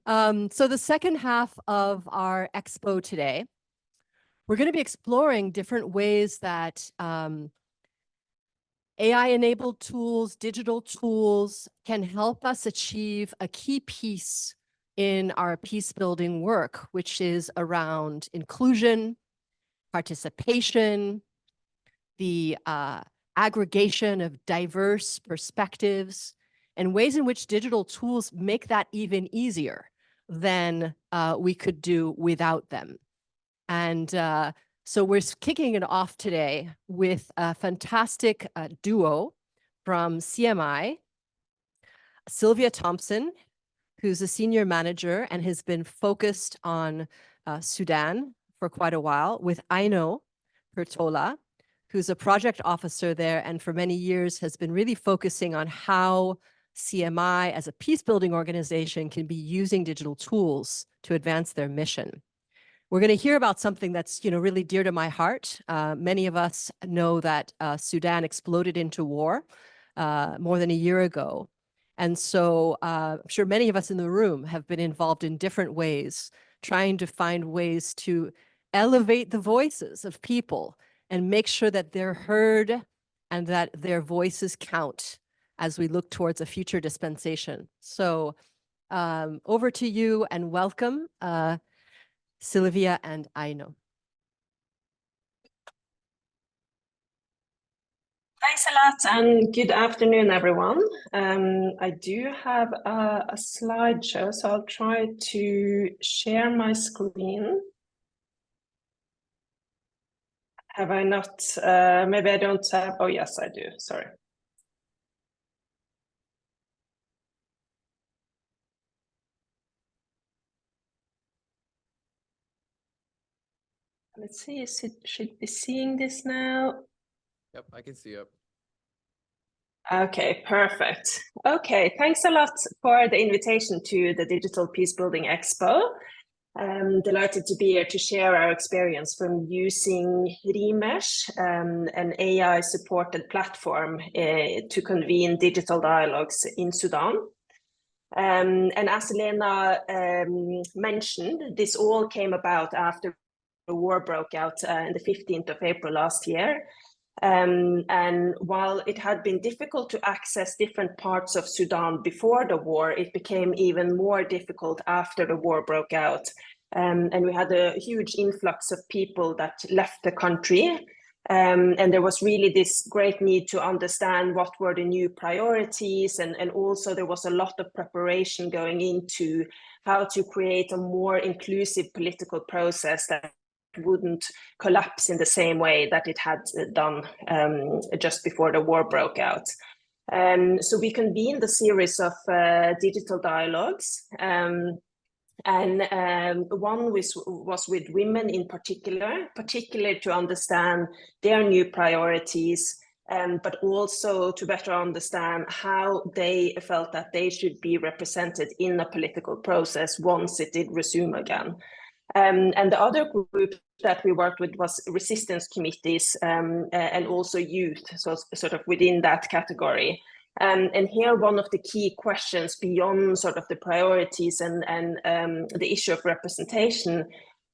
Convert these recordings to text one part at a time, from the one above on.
So the second half of our expo today, we're going to be exploring different ways that AI-enabled tools, digital tools can help us achieve a key piece in our peace-building work, which is around inclusion, participation, the aggregation of diverse perspectives, and ways in which digital tools make that even easier than we could do without them. And so we're kicking it off today with a fantastic duo from CMI, Sylvia Thompson, who's a senior manager and has been focused on Sudan for quite a while, with Aino Piirtola, who's a project officer there and for many years has been really focusing on how CMI as a peace-building organization can be using digital tools to advance their mission. We're going to hear about something that's, really dear to my heart. Many of us know that Sudan exploded into war more than a year ago. And so I'm sure many of us in the room have been involved in different ways, trying to find ways to elevate the voices of people and make sure that they're heard and that their voices count as we look towards a future dispensation. So over to you and welcome, Sylvia and Aino. Thanks a lot and good afternoon, everyone. I do have a slideshow, so I'll try to share my screen. Have I not? Maybe I don't have. Oh, yes, I do. Sorry. Let's see, should be seeing this now. Yep, I can see it. Okay, perfect. Okay, thanks a lot for the invitation to the Digital Peacebuilding Expo. I'm delighted to be here to share our experience from using Remesh, an AI-supported platform to convene digital dialogues in Sudan. And as Lena mentioned, this all came about after the war broke out on the 15th of April last year. And while it had been difficult to access different parts of Sudan before the war, it became even more difficult after the war broke out. And we had a huge influx of people that left the country. And there was really this great need to understand what were the new priorities. And also there was a lot of preparation going into how to create a more inclusive political process that wouldn't collapse in the same way that it had done just before the war broke out. So we convened a series of digital dialogues, and one was with women in particular to understand their new priorities, but also to better understand how they felt that they should be represented in a political process once it did resume again. And the other group that we worked with was resistance committees and also youth, so sort of within that category. And here one of the key questions beyond sort of the priorities and the issue of representation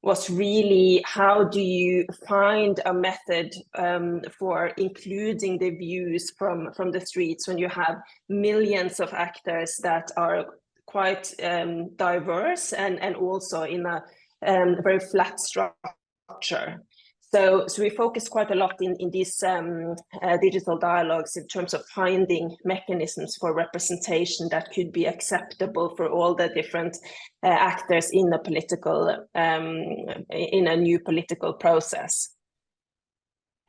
was really how do you find a method for including the views from the streets when you have millions of actors that are quite diverse and also in a very flat structure. So we focus quite a lot in these digital dialogues in terms of finding mechanisms for representation that could be acceptable for all the different actors in a political, in a new political process.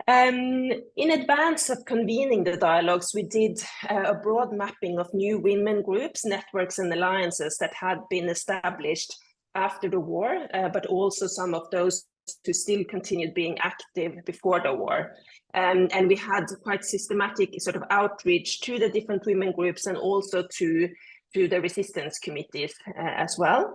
In advance of convening the dialogues, we did a broad mapping of new women groups, networks and alliances that had been established after the war, but also some of those who still continued being active before the war. And we had quite systematic sort of outreach to the different women groups and also to the resistance committees as well.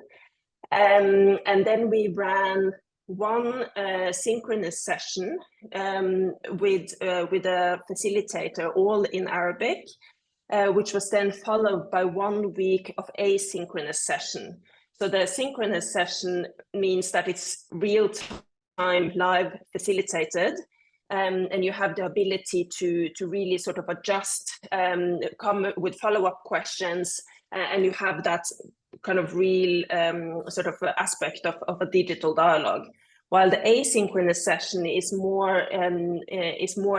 And then we ran one synchronous session with a facilitator, all in Arabic, which was then followed by 1 week of asynchronous session. So the synchronous session means that it's real-time, live facilitated, and you have the ability to really sort of adjust, come with follow-up questions, and you have that kind of real sort of aspect of a digital dialogue. While the asynchronous session is more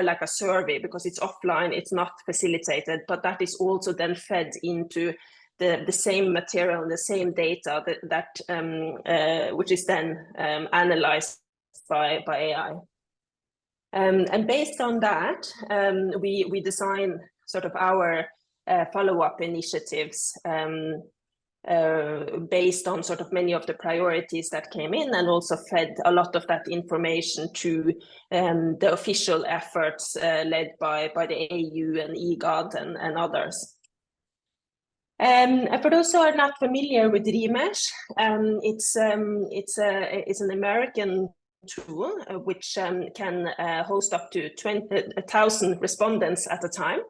like a survey because it's offline, it's not facilitated, but that is also then fed into the same material and the same data that which is then analyzed by AI. And based on that, we design sort of our follow-up initiatives based on sort of many of the priorities that came in, and also fed a lot of that information to the official efforts led by the AU and IGAD and others. And for those who are not familiar with Remesh, it's an American tool which can host up to 20,000 respondents at a time.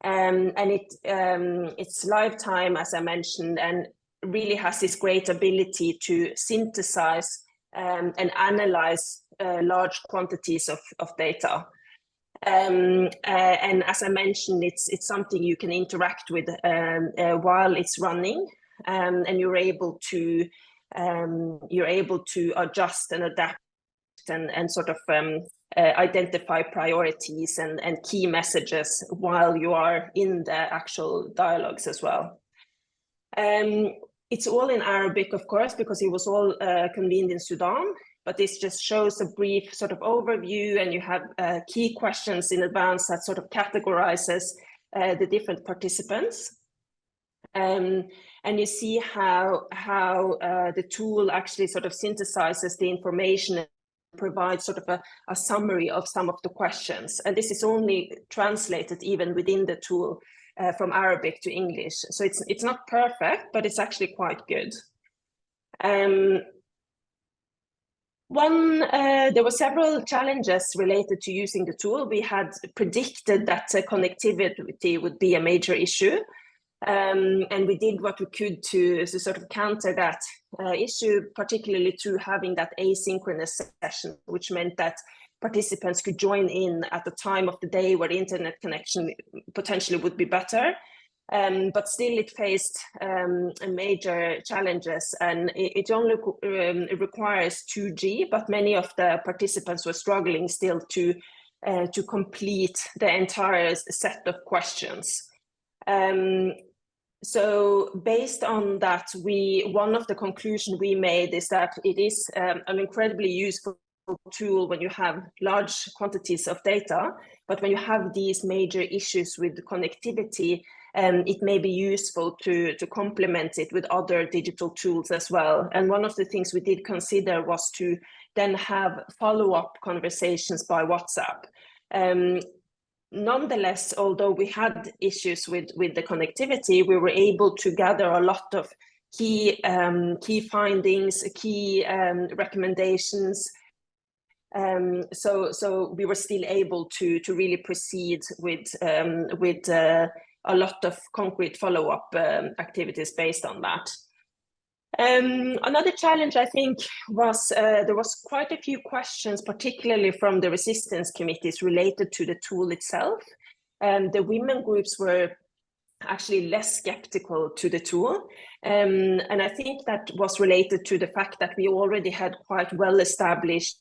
And it's lifetime, as I mentioned, and really has this great ability to synthesize and analyze large quantities of data. And as I mentioned, it's something you can interact with while it's running, and you're able to adjust and adapt and sort of identify priorities and key messages while you are in the actual dialogues as well. It's all in Arabic, of course, because it was all convened in Sudan, but this just shows a brief sort of overview, and you have key questions in advance that sort of categorizes the different participants. And you see how the tool actually sort of synthesizes the information and provides sort of a summary of some of the questions. And this is only translated even within the tool from Arabic to English. So it's not perfect, but it's actually quite good. There were several challenges related to using the tool. We had predicted that connectivity would be a major issue. And we did what we could to sort of counter that issue, particularly through having that asynchronous session, which meant that participants could join in at the time of the day where the internet connection potentially would be better. But still it faced major challenges, and it only requires 2G, but many of the participants were struggling still to complete the entire set of questions. So based on that, one of the conclusions we made is that it is an incredibly useful tool when you have large quantities of data, but when you have these major issues with connectivity, it may be useful to complement it with other digital tools as well. And one of the things we did consider was to then have follow-up conversations by WhatsApp. Nonetheless, although we had issues with the connectivity, we were able to gather a lot of key findings, key recommendations. So we were still able to really proceed with a lot of concrete follow-up activities based on that. Another challenge, I think, was there was quite a few questions, particularly from the resistance committees, related to the tool itself. The women groups were actually less skeptical to the tool. And I think that was related to the fact that we already had quite well-established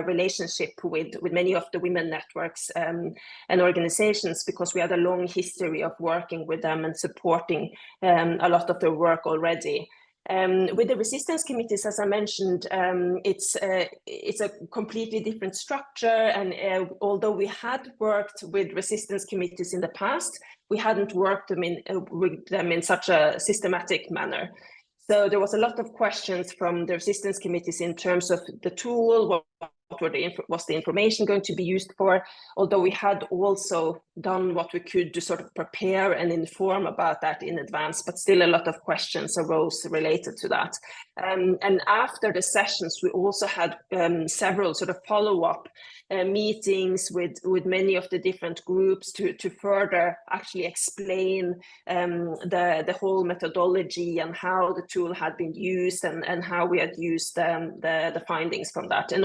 relationship with many of the women networks and organizations, because we had a long history of working with them and supporting a lot of their work already. With the resistance committees, as I mentioned, it's a completely different structure, and although we had worked with resistance committees in the past, we hadn't worked with them in such a systematic manner. So there was a lot of questions from the resistance committees in terms of the tool, what was the information going to be used for, although we had also done what we could to sort of prepare and inform about that in advance, but still a lot of questions arose related to that. And after the sessions, we also had several sort of follow-up meetings with many of the different groups to further actually explain the whole methodology and how the tool had been used and how we had used the findings from that. And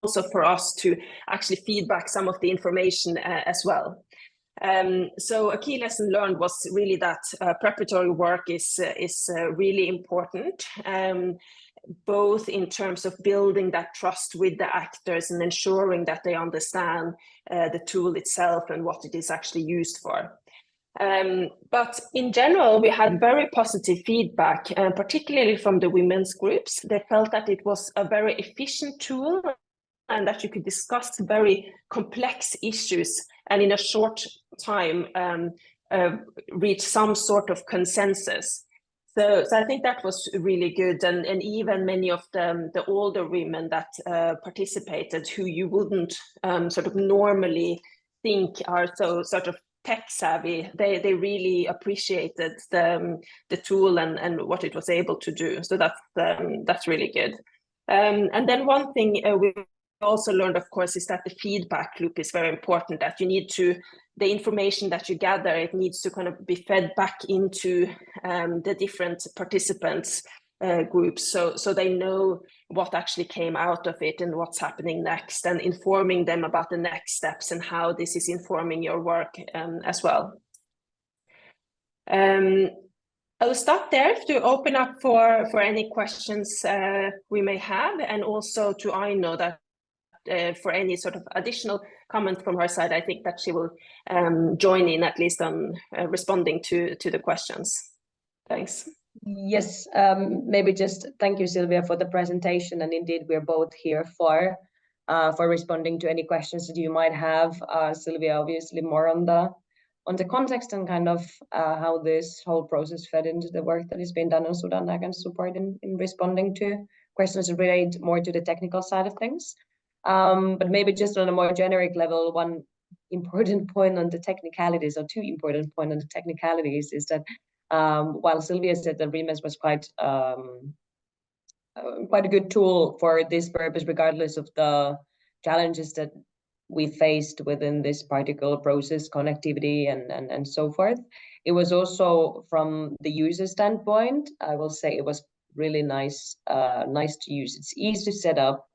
also for us to actually feedback some of the information as well. So a key lesson learned was really that preparatory work is really important, both in terms of building that trust with the actors and ensuring that they understand the tool itself and what it is actually used for. But in general, we had very positive feedback, particularly from the women's groups. They felt that it was a very efficient tool and that you could discuss very complex issues and in a short time reach some sort of consensus. So I think that was really good. And even many of the older women that participated, who you wouldn't sort of normally think are so sort of tech savvy, they really appreciated the tool and what it was able to do. So that's really good. And then one thing we also learned, of course, is that the feedback loop is very important, that you need to, the information that you gather, it needs to kind of be fed back into the different participants groups, so they know what actually came out of it and what's happening next, and informing them about the next steps and how this is informing your work as well. I'll stop there to open up for any questions we may have, and also to Aino that for any sort of additional comment from her side. I think that she will join in at least on responding to the questions. Thanks. Yes, maybe just thank you, Sylvia, for the presentation. And indeed, we're both here for responding to any questions that you might have. Sylvia, obviously more on the context and kind of how this whole process fed into the work that is being done in Sudan. I can support in responding to questions related more to the technical side of things. But maybe just on a more generic level, one important point on the technicalities, or two important points on the technicalities, is that while Sylvia said that Remesh was quite a good tool for this purpose, regardless of the challenges that we faced within this particular process, connectivity and so forth, it was also from the user standpoint, I will say it was really nice to use. It's easy to set up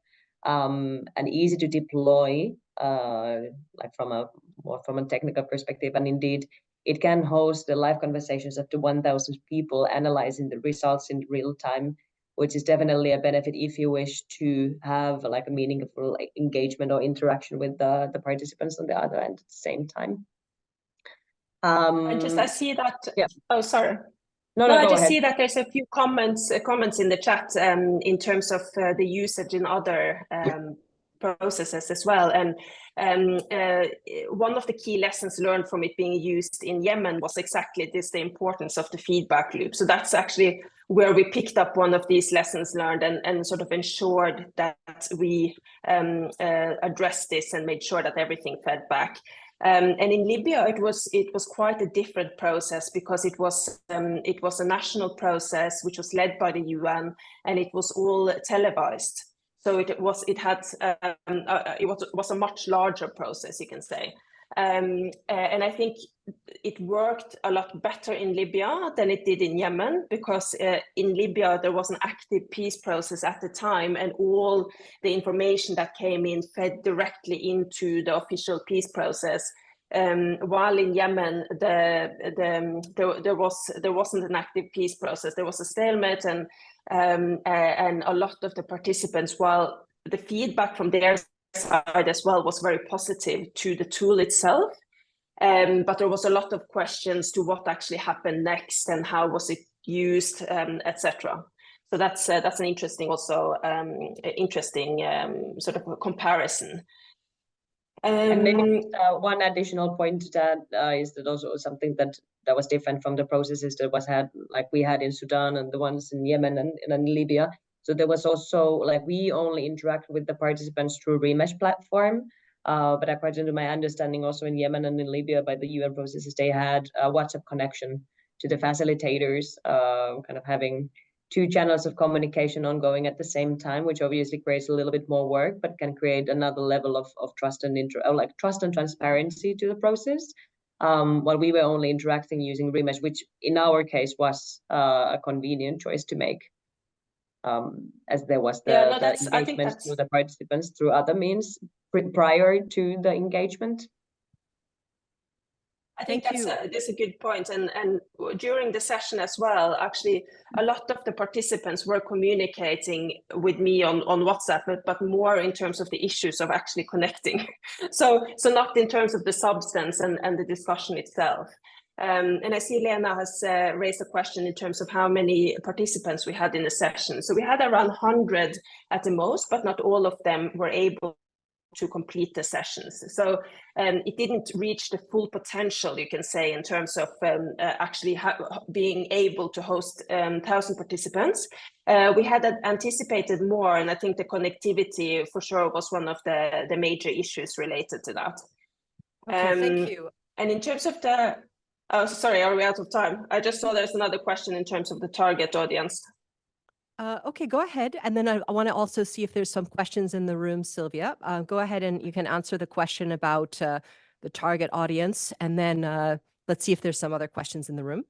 and easy to deploy, like from a technical perspective, and indeed it can host the live conversations up to 1,000 people analyzing the results in real time, which is definitely a benefit if you wish to have like a meaningful engagement or interaction with the participants on the other end at the same time. I see that. Yeah. Oh, sorry. No, I just ahead. see that there's a few comments in the chat in terms of the usage in other processes as well. And one of the key lessons learned from it being used in Yemen was exactly this, the importance of the feedback loop. So that's actually where we picked up one of these lessons learned and sort of ensured that we addressed this and made sure that everything fed back. And in Libya, it was quite a different process, because it was a national process which was led by the UN, and it was all televised. So it was a much larger process, you can say. And I think it worked a lot better in Libya than it did in Yemen, because in Libya there was an active peace process at the time, and all the information that came in fed directly into the official peace process. While in Yemen there wasn't an active peace process. There was a stalemate, and a lot of the participants, while the feedback from their side as well was very positive to the tool itself, but there was a lot of questions to what actually happened next and how was it used, etc. So that's an interesting sort of a comparison. And maybe one additional point to that is that also something that was different from the processes that we had in Sudan and the ones in Yemen and in Libya. So there was also, like, we only interact with the participants through Remesh platform. But according to my understanding, also in Yemen and in Libya by the UN processes, they had a WhatsApp connection to the facilitators, kind of having two channels of communication ongoing at the same time, which obviously creates a little bit more work, but can create another level of trust and trust and transparency to the process. While we were only interacting using Remesh, which in our case was a convenient choice to make, as there was the engagement through the participants through other means prior to the engagement. I think that's a good point. And during the session as well, actually, a lot of the participants were communicating with me on WhatsApp, but more in terms of the issues of actually connecting. So not in terms of the substance and the discussion itself. And I see Lena has raised a question in terms of how many participants we had in the session. So we had around 100 at the most, but not all of them were able to complete the sessions. So it didn't reach the full potential, you can say, in terms of actually being able to host 1,000 participants. We had anticipated more, and I think the connectivity for sure was one of the major issues related to that. Okay, thank you. And in terms of the, oh, sorry, are we out of time? I just saw there's another question in terms of the target audience. Okay, go ahead. And then I want to also see if there's some questions in the room, Sylvia. Go ahead and you can answer the question about the target audience. And then let's see if there's some other questions in the room.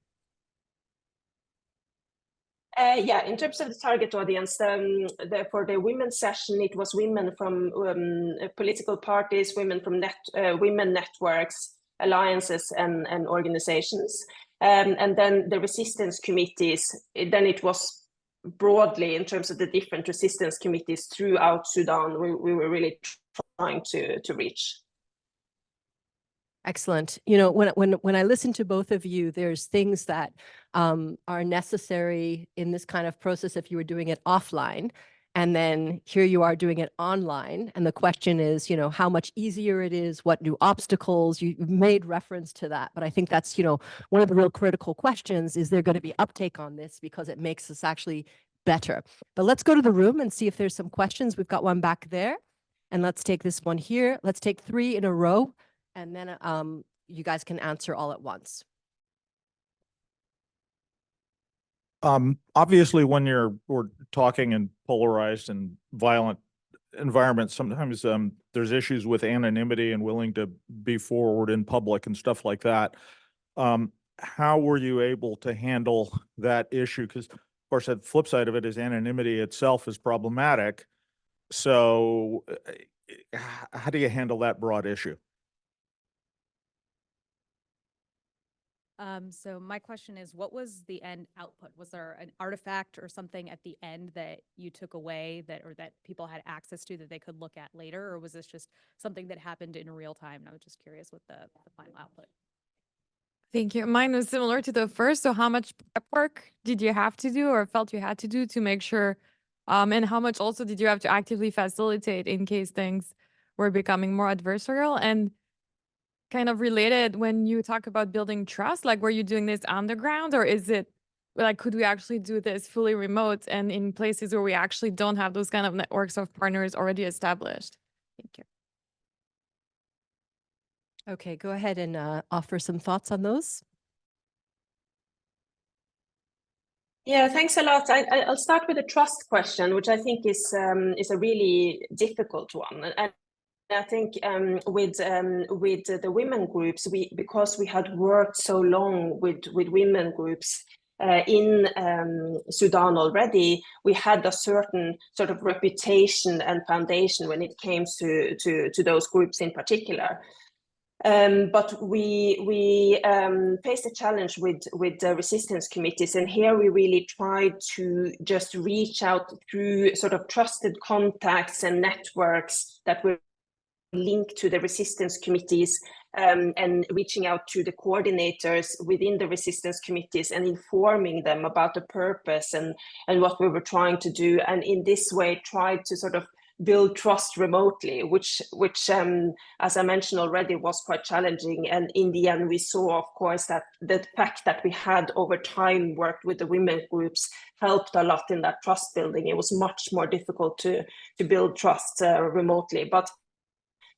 Yeah, in terms of the target audience, for the women's session, it was women from political parties, women from women networks, alliances and organizations. And then the resistance committees, then it was broadly in terms of the different resistance committees throughout Sudan, we were really trying to reach. Excellent. You know, when I listen to both of you, there's things that are necessary in this kind of process if you were doing it offline. And then here you are doing it online. And the question is, you know, how much easier it is, what new obstacles, you've made reference to that. But I think that's, you know, one of the real critical questions, is there going to be uptake on this because it makes us actually better? But let's go to the room and see if there's some questions. We've got one back there. And let's take this one here. Let's take 3 in a row. And then you guys can answer all at once. Obviously, when we're talking in polarized and violent environments, sometimes there's issues with anonymity and willing to be forward in public and stuff like that. How were you able to handle that issue? Because, of course, the flip side of it is anonymity itself is problematic. So how do you handle that broad issue? So my question is, what was the end output? Was there an artifact or something at the end that you took away that people had access to that they could look at later? Or was this just something that happened in real time? And I was just curious what the final output. Thank you. Mine was similar to the first. So how much prep work did you have to do or felt you had to do to make sure, and how much also did you have to actively facilitate in case things were becoming more adversarial? And kind of related, when you talk about building trust, like, were you doing this on the ground, or is it like, could we actually do this fully remote and in places where we actually don't have those kind of networks of partners already established? Thank you. Okay, go ahead and offer some thoughts on those. Yeah, thanks a lot. I'll start with the trust question, which I think is a really difficult one. And I think with the women groups, because we had worked so long with women groups in Sudan already, we had a certain sort of reputation and foundation when it came to those groups in particular. But we faced a challenge with the resistance committees, and here we really tried to just reach out through sort of trusted contacts and networks that were linked to the resistance committees, and reaching out to the coordinators within the resistance committees and informing them about the purpose and what we were trying to do, and in this way tried to sort of build trust remotely, which as I mentioned already, was quite challenging. And in the end, we saw, of course, that the fact that we had over time worked with the women groups helped a lot in that trust building. It was much more difficult to build trust remotely. But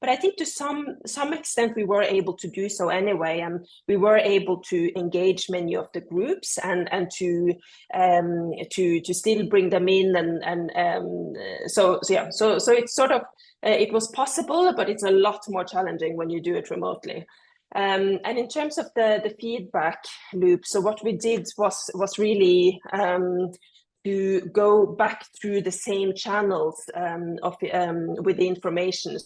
I think to some extent we were able to do so anyway, and we were able to engage many of the groups and to still bring them in, so it's sort of it was possible, but it's a lot more challenging when you do it remotely. And in terms of the feedback loop, so what we did was really to go back through the same channels with the information.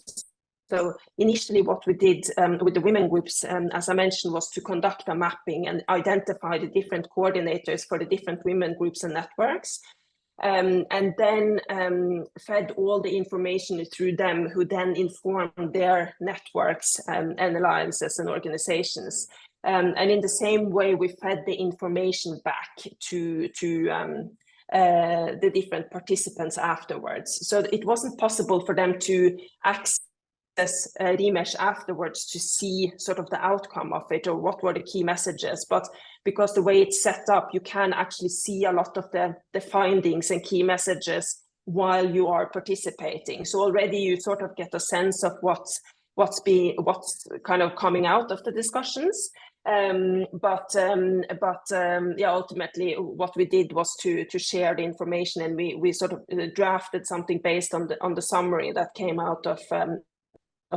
So initially what we did with the women groups, as I mentioned, was to conduct a mapping and identify the different coordinators for the different women groups and networks, and then fed all the information through them, who then informed their networks and alliances and organizations. And in the same way, we fed the information back to the different participants afterwards. So it wasn't possible for them to access Remesh afterwards to see sort of the outcome of it or what were the key messages, but because the way it's set up, you can actually see a lot of the findings and key messages while you are participating. So already you sort of get a sense of what's kind of coming out of the discussions. Yeah, ultimately what we did was to share the information, and we sort of drafted something based on the summary that came out of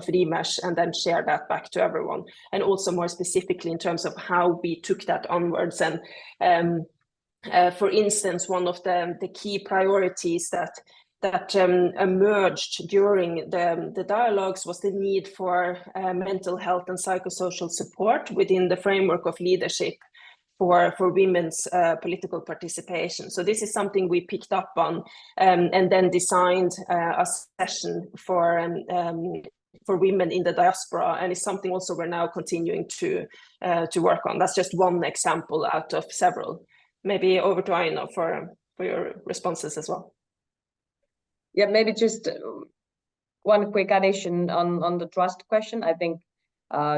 Remesh, and then share that back to everyone. And also more specifically in terms of how we took that onwards. And for instance, one of the key priorities that emerged during the dialogues was the need for mental health and psychosocial support within the framework of leadership for women's political participation. So this is something we picked up on and then designed a session for women in the diaspora, and it's something also we're now continuing to work on. That's just one example out of several. Maybe over to Aino for your responses as well. Yeah, maybe just one quick addition on the trust question. I think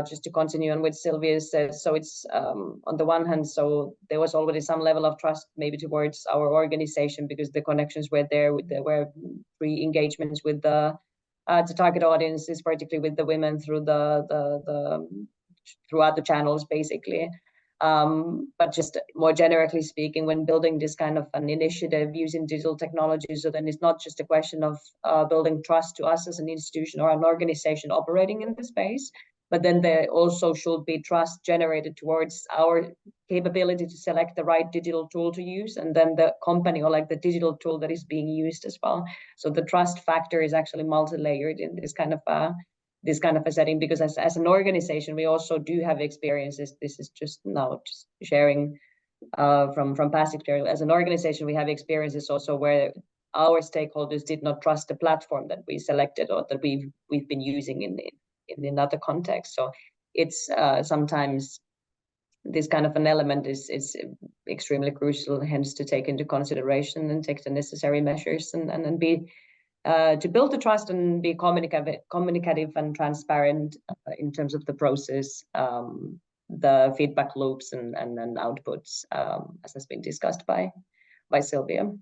just to continue on what Sylvia says, so it's on the one hand, so there was already some level of trust maybe towards our organization because the connections were there. There were pre-engagements with the target audiences, particularly with the women through throughout the channels, basically. But just more generally speaking, when building this kind of an initiative using digital technology, so then it's not just a question of building trust to us as an institution or an organization operating in the space, but then there also should be trust generated towards our capability to select the right digital tool to use, and then the company or like the digital tool that is being used as well. So the trust factor is actually multi-layered in this kind of a setting, because as an organization, we also do have experiences. This is just now just sharing from past experience. As an organization, we have experiences also where our stakeholders did not trust the platform that we selected or that we've been using in another context. So it's sometimes this kind of an element is extremely crucial, hence to take into consideration and take the necessary measures and be to build the trust and be communicative and transparent in terms of the process, the feedback loops and outputs, as has been discussed by Sylvia.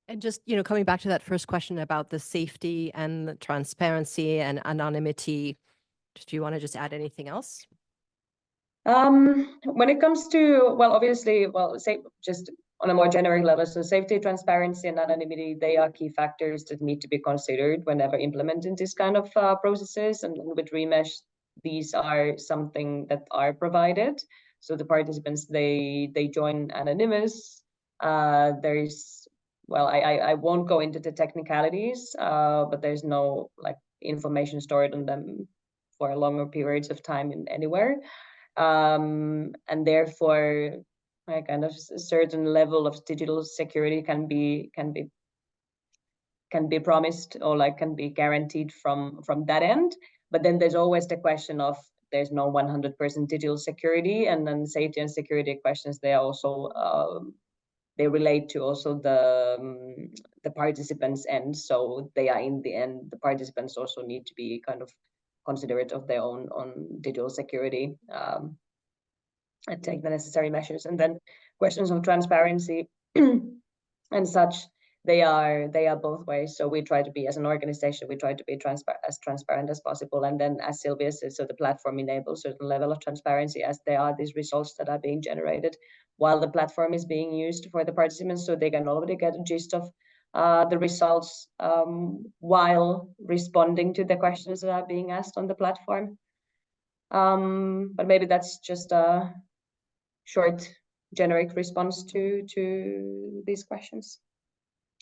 And just, coming back to that first question about the safety and the transparency and anonymity, do you want to just add anything else? When it comes to, well, obviously, say just on a more generic level, so safety, transparency, and anonymity, they are key factors that need to be considered whenever implementing this kind of processes. And with Remesh, these are something that are provided. So the participants, they join anonymous. There's, well, I won't go into the technicalities, but there's no like information stored on them for longer periods of time anywhere. And therefore, a kind of a certain level of digital security can be promised or like can be guaranteed from that end. But then there's always the question of there's no 100% digital security, and then safety and security questions, they are also they relate to also the participants' end. So they are in the end, the participants also need to be kind of considerate of their own digital security and take the necessary measures. And then questions of transparency and such, they are both ways. So we try to be, as an organization, we try to be as transparent as possible. And then, as Sylvia said, so the platform enables a certain level of transparency as there are these results that are being generated while the platform is being used for the participants, so they can already get a gist of the results while responding to the questions that are being asked on the platform. But maybe that's just a short generic response to these questions.